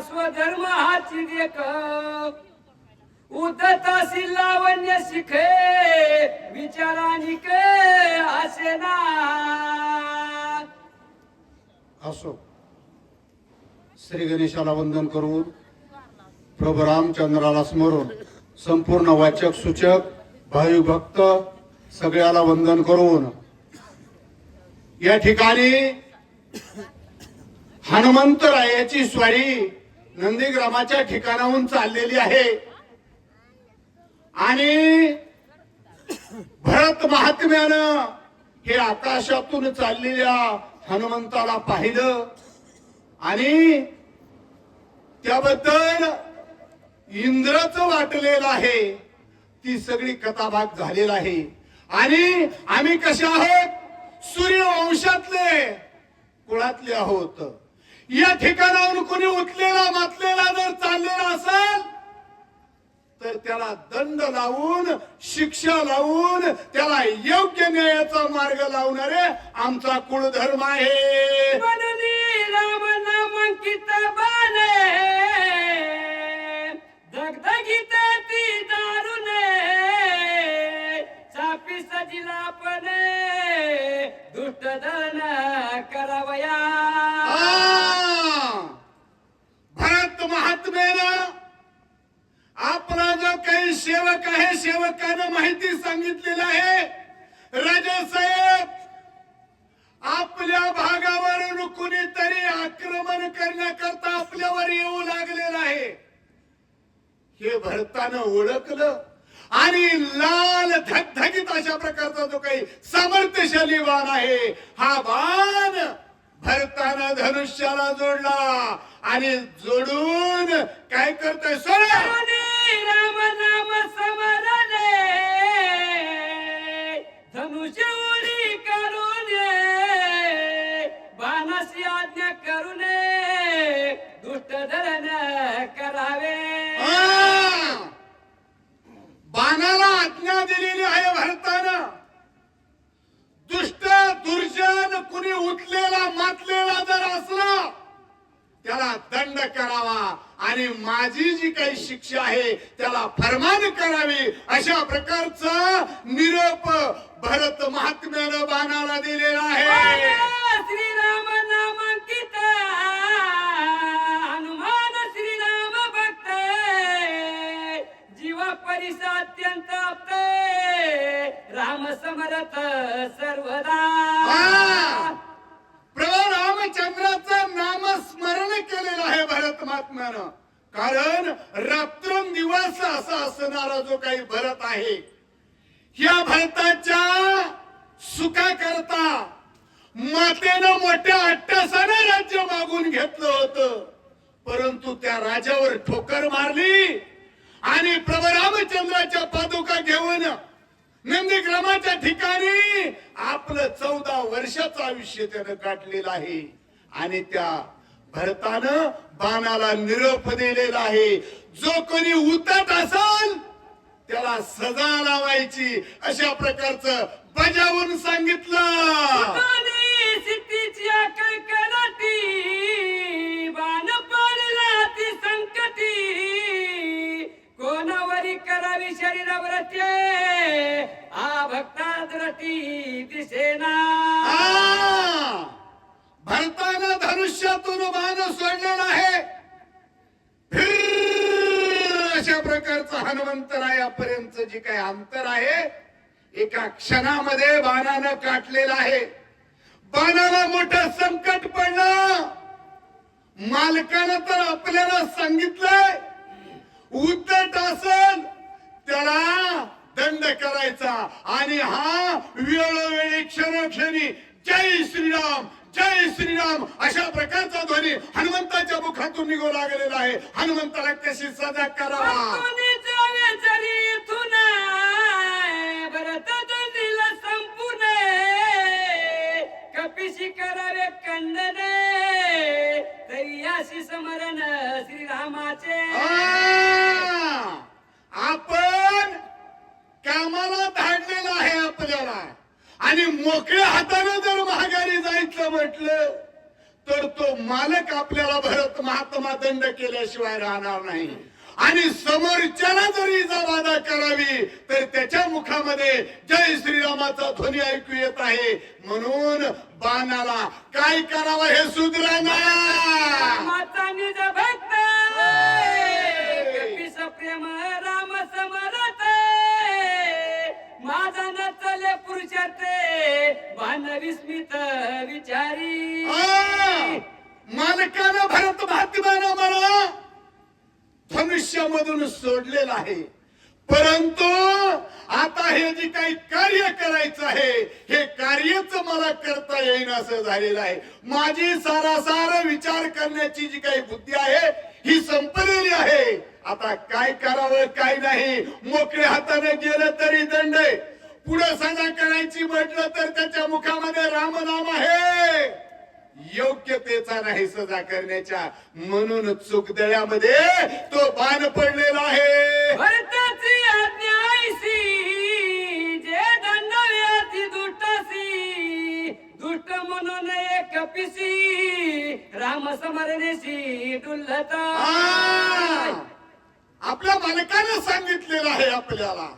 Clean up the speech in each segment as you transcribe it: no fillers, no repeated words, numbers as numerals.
स्वधर्म हाची देख उदतासी लावण्य शिखे विचारानिक आसेना असो. श्री गणेशाला वंदन करून प्रभू रामचंद्राला स्मरून संपूर्ण वाचक सूचक भाविक भक्त सगळ्याला वंदन करून या ठिकाणी हनुमंतरायाची स्वारी नंदीग्रामाच्या ठिकाणाहून चाललेली आहे आणि भरत महात्म्यानं हे आकाशातून चाललेल्या हनुमंताला पाहिलं आणि त्याबद्दल इंद्रच वाटलेलं आहे. ती सगळी कथाभाग झालेला आहे आणि आम्ही कसे आहोत सूर्यवंशातले कुळातले आहोत. या ठिकाणाहून कोणी उठलेला मातलेला जर चाललेला असेल तर त्याला दंड लावून शिक्षा लावून त्याला योग्य न्यायाचा मार्ग लावणारे आमचा कुळधर्म आहे. राम नामांकित बाणे दगदगीत ती दारुणे चापी सजिलापणे दुष्ट धन करावया. भरत महात्म्यानं आपला जो काही सेवक आहे सेवकानं माहिती सांगितलेली आहे. राजासाहेब आपल्या भागावरून कुणीतरी आक्रमण करण्याकरता आपल्यावर येऊ लागलेला आहे हे भरतानं ओळखलं आणि लाल धगधगीत अशा प्रकारचा जो काही सामर्थ्यशाली बाण आहे हा बाण भरतानं धनुष्याला जोडला आणि जोडून काय करतोय सोडा राम नाम समरणे धनुष्य उडी करून बाणाशी आज्ञा करून दुष्ट धरण करावे. बाणाला आज्ञा दिलेली आहे भरतानं. दुष्ट दुर्जन कुणी उठलेला मातलेला जर असला त्याला दंड करावा आणि माझी जी काही शिक्षा आहे त्याला फरमान करावी अशा प्रकारचा निरोप भरत महात्म्यानं बाणाला दिलेला आहे. श्रीराम नामांकित हनुमान श्रीराम भक्त जीवा परिसा अत्यंत आप्त राम समर्थ सर्वदा. प्रभू रामचंद्राचं नामस्मरण केलेलं आहे भरत महात्म्यानं. कारण रात्रंदिवस असा असणारा जो काही भरत आहे या भरताच्या सुखाकरता मातेनं मोठ्या अट्टहासाने राज्य मागून घेतलं होतं परंतु त्या राजावर ठोकर मारली आणि प्रभू रामचंद्राच्या पादुका घेऊन नंदीग्रामाच्या ठिकाणी आपलं 14 वर्षाचं आयुष्य त्यानं काढलेलं आहे आणि त्या भरतानं बाणाला निरोप दिलेला आहे. जो कोणी उद्धट असेल त्याला सजा लावायची अशा प्रकारचं बजावून सांगितलं. सिद्धीची कळकळती बाण पडला ती संकटी कोणावरी करावी शरीरावरती आ भक्ता दृष्टी दिसेना. भरतानं धनुष्यातून बाण सोडलेला आहे. अशा प्रकारचं हनुमंतरायापर्यंत जी काही अंतर आहे एका क्षणामध्ये बाणानं काटलेलं आहे. बाणाला मोठं संकट पडलं. मालकानं तर आपल्याला सांगितलंय उद्धट असेल त्याला दंड करायचा आणि हा वेळोवेळी क्षणोक्षणी जय श्रीराम अशा प्रकारचा ध्वनी हनुमंताच्या मुखातून निघू लागलेला आहे. हनुमंताला कशी सजा करावा. कपिशी करावे खंडने तैयाशी समरण श्रीरामाचे. आपण कामाला धाडलेलं आहे आपल्याला आणि मोकळ्या हाताने जर माघारी जायचं म्हटलं तर तो मालक आपल्याला भरत महात्मा दंड केल्याशिवाय राहणार नाही. आणि समोरच्याला जरी इजाबाधा करावी तर त्याच्या मुखामध्ये जय श्रीरामाचा ध्वनी ऐकू येत आहे. म्हणून बाणाला काय करावं हे सुधराना. माता निज भक्त कपीस प्रेम राम समरत माझा न चले पुरुषार्थे बाण विस्मित विचारी. मालकानं भरत महात्म्यानं मला धनुष्यामधून सोडलेलं आहे. परंतु आता हे जे काही कार्य करायचं आहे हे कार्यच मला करता येईन असं झालेलं आहे. माझी सारासार विचार करण्याची जी काही बुद्धी आहे ही संपलेली आहे. आता काय करावं काय नाही. मोकळ्या हाताने गेलं तरी दंड आहे. पुढे सजा करायची म्हटलं तर त्याच्या मुखामध्ये रामनाम आहे. योग्यतेचा नाही सजा करण्याच्या. म्हणून चुकदळ्यामध्ये तो बाण पडलेला आहे. भरताची आज्ञा ऐसी जे दंडव्याती दुष्टासी दुष्ट म्हणून एक पिसी राम समरणेशी डुल्लता. आपल्या मालकानं सांगितलेलं आहे आपल्याला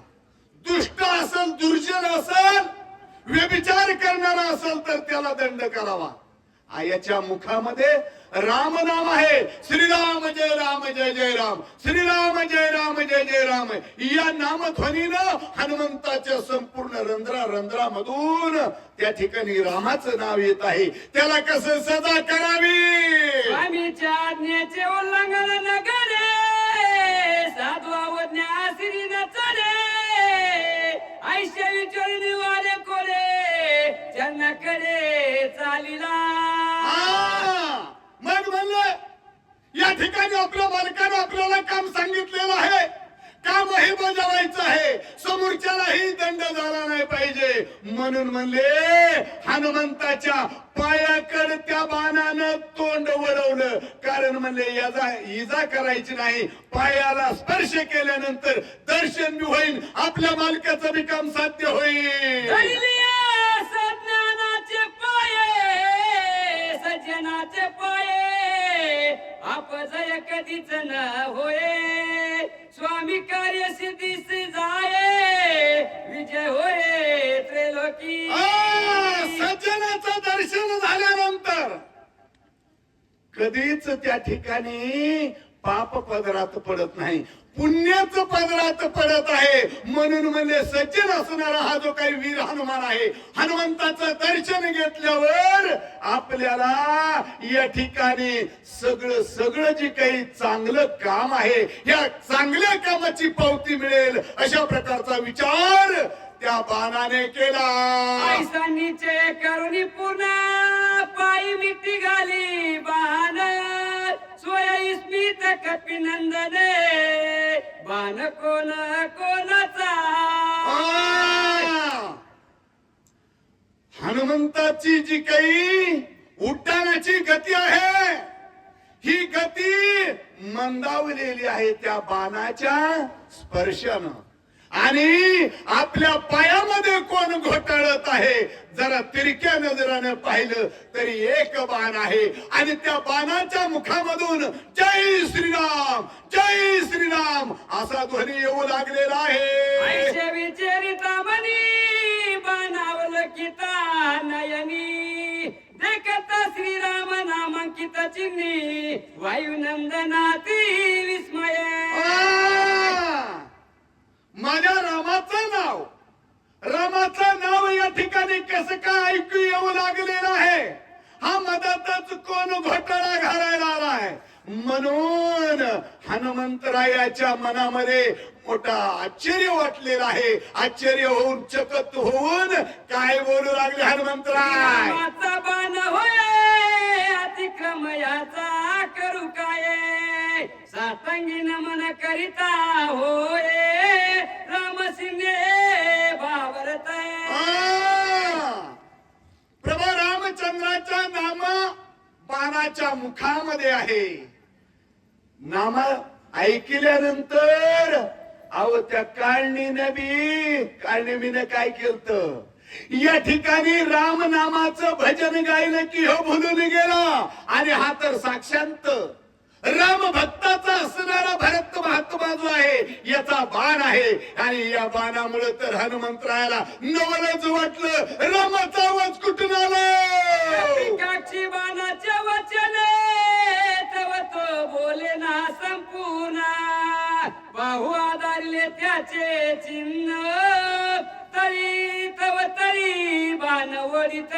दुष्ट असेल दुर्जन असेल व्यभिचार करणारा असेल तर त्याला दंड करावा. याच्या मुखामध्ये राम नाम आहे. श्रीराम जय राम जय जय राम श्रीराम जय राम जय जय राम. या नामध्वनीनं हनुमंताच्या संपूर्ण रंध्रामधून त्या ठिकाणी रामाचं नाव येत आहे. त्याला कसं सजा करावी. स्वामीच्या आज्ञेचे उल्लंघन न करे साधू अवज्ञा श्री न चढे ऐश्य विचारी निवारे कोरे ज्यांना कडे चालिला. मग म्हणलं या ठिकाणी आपल्या मालकाने आपल्याला काम सांगितलेलं आहे. काम हे बजावायचं आहे. समोरच्यालाही दंड झाला नाही पाहिजे. म्हणून म्हणले हनुमंताच्या पायाकडे त्या बाणानं तोंड वळवलं. कारण म्हणले याचा इजा करायची नाही. पायाला स्पर्श केल्यानंतर दर्शन बी होईल. आपल्या मालकाचं बी काम साध्य होईल. सज्ञानाचे पाये सज्जनाचे पाये अपजय कधीच न होये. स्वामी कार्य सिद्धीस जाये विजय होये त्रैलोकी. सज्जनाचं दर्शन झाल्यानंतर कधीच त्या ठिकाणी पाप पदरात पडत नाही. पुण्याच पदरात पडत आहे. म्हणून म्हणजे सज्जन असणारा हा जो काही वीर हनुमान आहे हनुमंताचं दर्शन घेतल्यावर आपल्याला या ठिकाणी सगळं जे काही चांगलं काम आहे या चांगल्या कामाची पावती मिळेल अशा प्रकारचा विचार त्या बाणाने केला. ऐसा निश्चय करुणी पूर्ण पायी मिठी घाली बाण स्वय स्मित कपिनंदने बाण कोणाचा. हनुमंताची जी काही उड्डाणाची गती आहे ही गती मंदावलेली आहे त्या बाणाच्या स्पर्शानं. आणि आपल्या पायामध्ये कोण घोटाळत आहे जरा तिरक्या नजरानं पाहिलं तरी एक बाण आहे. आणि त्या बाणाच्या मुखामधून जय श्रीराम असा ध्वनी येऊ लागलेला आहे. विचरिता मनी बाणावलकिता नयनी देखता श्रीराम नामांकित चिन्ही वायुनंदनाती विस्मय. माझ्या रामाचं नाव या ठिकाणी कसं काय ऐकू येऊ लागलेलं आहे. हा मधातच कोण घोटाळा घालायला आलाय. म्हणून हनुमंतरायाच्या मनामध्ये मोठा आश्चर्य वाटलेला आहे. आश्चर्य होऊन चकित होऊन काय बोलू लागले हनुमंतराय. रामाचा बाण होय अतिक्रम याचा करू काय सातंगी नमन करिता होय रामसिंहे भावरत. प्रभू रामचंद्राच्या नाम बाणाच्या मुखामध्ये आहे. नाम ऐकल्यानंतर अहो त्या काळणीनं काय केलं या ठिकाणी राम नामाचं भजन गायलं की हो भुलून गेला आणि हा तर साक्षांत राम भक्ताचा असणारा भरत महात्मा जो आहे याचा बाण आहे आणि या बाणामुळे तर हनुमंतरायाला नवलच वाटलं रामाचा आवाज कुठून आला पिकाची बाणाचे वचने तव तो बोले ना संपूर्ण बाहू आधारले त्याचे चिन्ह तरी तव तरी बाण वडित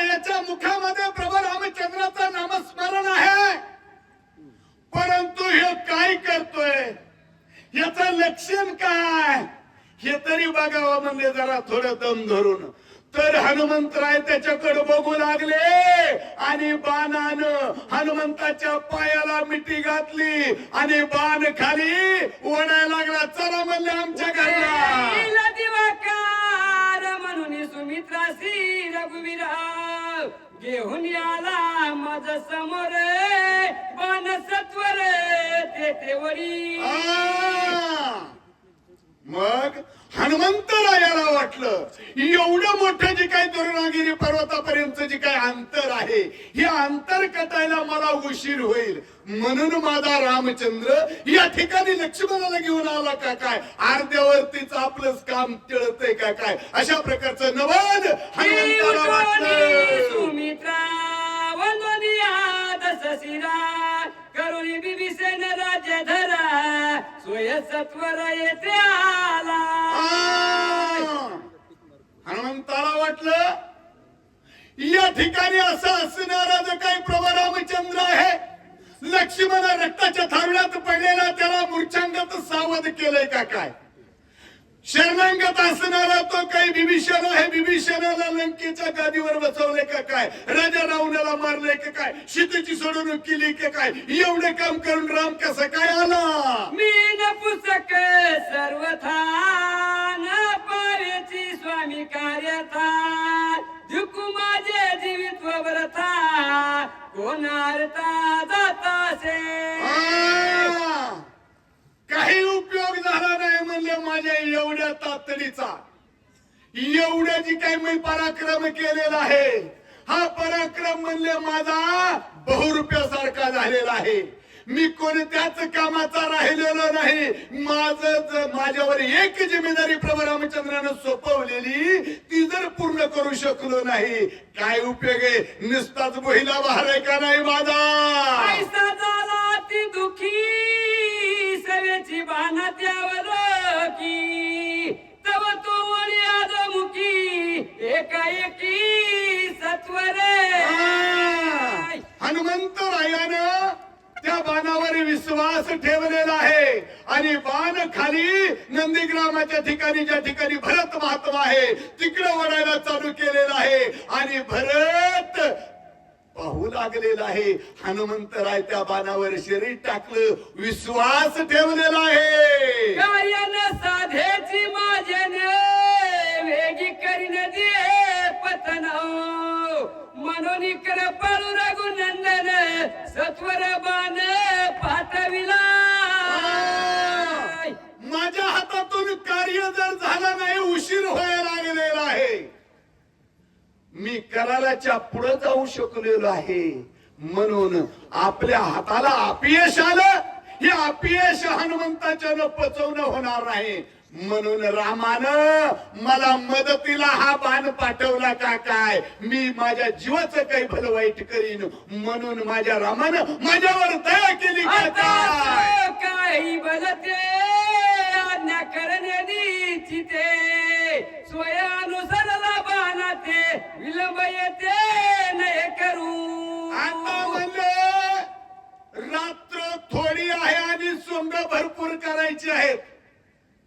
याच्या मुखामध्ये प्रभू रामचंद्राचं नामस्मरण आहे परंतु हे काय करतोय याचं लक्षण काय हे तरी बघावं म्हणजे जरा थोडं दम धरून तर हनुमंतराय त्याच्याकडे बघू लागले आणि बाणानं हनुमंताच्या पायाला मिठी घातली आणि बाण खाली ओढायला लागला चला म्हणले आमच्या घरला दिवाकार म्हणून सुमित्रासी रघुवीरा घेऊन आला माझ समोर बाण सत्वर ते वडी मग हनुमंतरायाला वाटलं एवढं मोठं जे काही दुर्गागिरी पर्वतापर्यंत जे काही अंतर आहे हे अंतर कटायला मला उशीर होईल म्हणून माझा रामचंद्र या ठिकाणी लक्ष्मणाला घेऊन आला का काय अर्ध्यावरतीच आपलंच काम टिळतंय का काय अशा प्रकारचं नवल हनुमंताला वाटलं सुमित्रा वंदनिया दशशिरा करुणी बिभीषण राज्य धरा सोय सत्वर येते आला हनुमंताला वाटलं या ठिकाणी असं असणारा जो काही प्रभू रामचंद्र आहे लक्ष्मण रक्ताच्या थारोळ्यात पडलेला त्याला मूर्छांगत सावध केलंय का काय शरणांगत असणारा तो काही विभीषण आहे विभीषणाला लंकेच्या गादीवर बसवले का काय राजा रावणाला मारले का काय सीतेची सोडवणूक केली का काय एवढे काम करून राम कसा काय आला मी न पुस्तक सर्वथा न पावेची स्वामी कार्यथा झुकू माझे जीवित्व व्रथा कोणार्था जातासे काही उपयोग झाला नाही म्हणले माझ्या एवढ्या तातडीचा एवढ्या जी काही मी पराक्रम केलेला आहे हा पराक्रम म्हणले माझा बहुरूप्यासारखा झालेला आहे मी कोणत्याच कामाचा राहिलेलो नाही माझ्यावर एक जिम्मेदारी प्रभू रामचंद्रानं सोपवलेली ती जर पूर्ण करू शकलो नाही काय उपयोग आहे नुसताच बोहिला बहार आहे का नाही माझा पैसा झाला ती दुखी सवेची बाणा त्यावर की तव तो वळी आदमुखी एकाएकी सत्वर हनुमंतरायानं त्या बाणावर विश्वास ठेवलेला आहे आणि बाण खाली नंदीग्रामाच्या ठिकाणी ज्या ठिकाणी भरत महात्मा आहे तिकडे ओढायला चालू केलेला आहे आणि भरत पाहू लागलेला आहे हनुमंतराय त्या बाणावर शरीर टाकलं विश्वास ठेवलेला आहे कार्यानं साधेची माझ्याने वेगी करीन दे पतन म्हणून कृपाळू रघुनंदन सत्वर बाण पाठविला माझ्या हातातून कार्य जर झालं नाही उशीर व्हायला लागलेला आहे मी कराराच्या पुढे जाऊ शकलेलो आहे म्हणून आपल्या हाताला अपयश आलं हे अपयश हनुमंताच्या न पचवणं होणार नाही म्हणून रामानं मला मदतीला हा बाण पाठवला का काय मी माझ्या जीवाचं काही भलं वाईट करीन म्हणून माझ्या रामानं माझ्यावर दया केली का काय काही बलते आज्ञा करण्याची ते स्वयानुसारला बाणा ते विलंब येते नाही करू आता म्हणले रात्र थोडी आहे आणि सोंग भरपूर करायची आहेत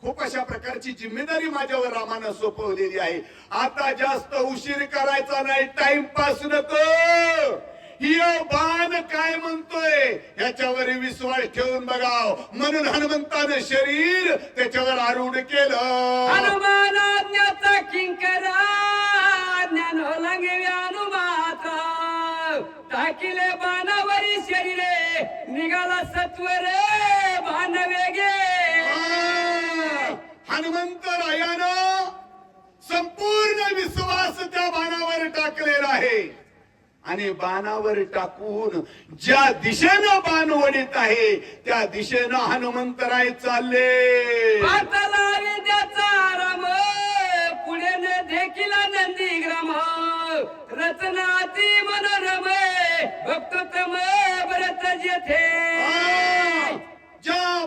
खूप अशा प्रकारची जिम्मेदारी माझ्यावर रामानं सोपवलेली आहे आता जास्त उशीर करायचा नाही टाइमपास नको हे बाण काय म्हणतोय ह्याच्यावर विश्वास ठेवून बघाव म्हणून हनुमंतानं शरीर त्याच्यावर आरूढ केलं हनुमानाज्ञाचा किंकरा ज्ञान ओलांगे हनुमाता टाकिले बाणावरी शरीरे निघाला सत्वर बाण वेगे हनुमंतरायानं संपूर्ण विश्वास त्या बाणावर टाकलेला आहे आणि बाणावर टाकून ज्या दिशेनं बाण ओढीत आहे त्या दिशेनं हनुमंतराय चालले. पाताला विद्याचा आराम पुढे न देखील नंदीग्राम रचना अति मनोरम भक्तोत्तम भरत जेथे. ज्या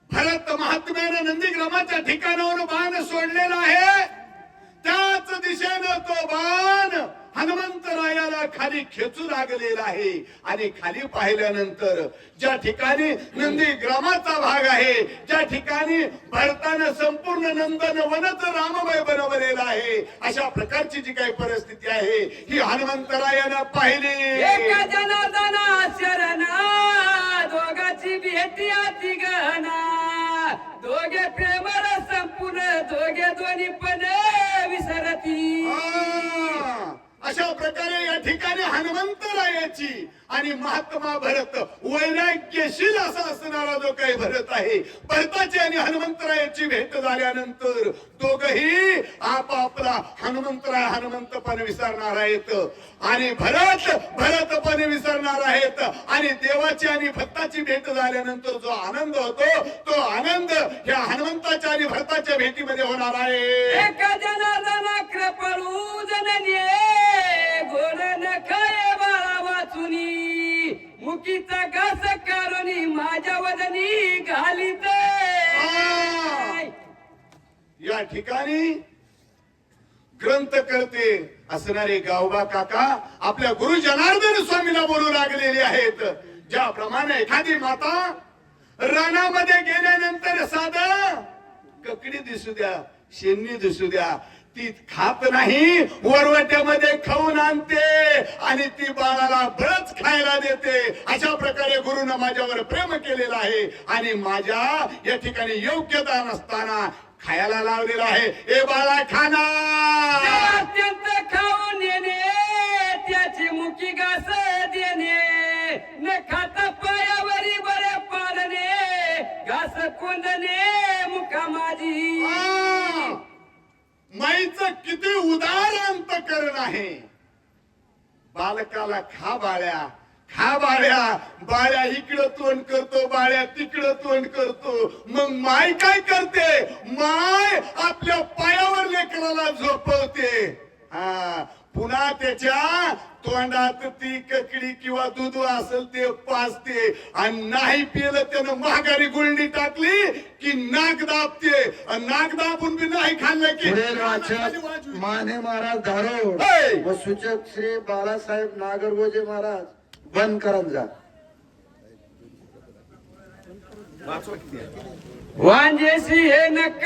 भरत महात्म्यानं नंदीग्रामाच्या ठिकाणावर बाण सोडलेला आहे त्याच दिशेनं तो बाण हनुमंतरायाला खाली खेचू लागलेला आहे आणि खाली पाहिल्यानंतर ज्या ठिकाणी नंदीग्रामाचा भाग आहे ज्या ठिकाणी भरतानं संपूर्ण नंदन वनच राममय बनवलेला आहे अशा प्रकारची जी काही परिस्थिती आहे ही हनुमंतरायानं पाहिली. एका जनार्दना शरणा दोघाची भेटी अति गहना दोघे प्रेमळ संपूर्ण दोघे दोन्ही पण विसरती. अशा प्रकारे या ठिकाणी हनुमंतरायाची आणि महात्मा भरत वैराग्यशील असा असणारा जो काही भरत आहे भरताची आणि हनुमंतरायाची भेट झाल्यानंतर दोघही आपापला हनुमंत पण विसरणार आहेत आणि भरत पण विसरणार आहेत आणि देवाची आणि भक्ताची भेट झाल्यानंतर जो आनंद होतो तो आनंद या हनुमंताच्या आणि भरताच्या भेटीमध्ये होणार आहे. एका जनार्दना कृपळू जननी गोड नखाय बाळा वाचुनी मुकीचा घास कारुनी माझ्या वदनी घालीत. या ठिकाणी ग्रंथ करते असणारे गावबा काका आपल्या गुरु जनार्दन स्वामीला बोलू लागलेले आहेत. ज्याप्रमाणे एखादी माता रानामध्ये गेल्यानंतर साधं ककडी दिसू द्या शेंनी दिसू द्या ती खात नाही वरवट्यामध्ये खाऊन आणते आणि ती बाळाला बरच खायला देते. अशा प्रकारे गुरुनं माझ्यावर प्रेम केलेलं आहे आणि माझ्या या ठिकाणी योग्यता नसताना खायला लावलेला आहे. ए बाळा खाना अत्यंत खाऊन येणे त्याची मुकी घास देणे न खाता पायावरी बरे पाडणे घास कोंदणे मुका माझी. माईचं किती उदार अंतकरण आहे. बालकाला खा बाळ्या बाळ्या इकडं तोंड करतो बाळ्या तिकडं तोंड करतो मग माय काय करते माय आपल्या पायावर लेकराला झोपवते. पुन्हा त्याच्या तोंडात ती ककडी किंवा दूध असेल ते पाजते आणि नाही पिलं त्यानं महागारी गुळणी टाकली की नाक दाबते नाक दाबून बी नाही खाल्लं की माने महाराज धारोड व सूचक श्री बाळासाहेब नागरगोजे महाराज बंद करंजा. वांजेशी हे नक्क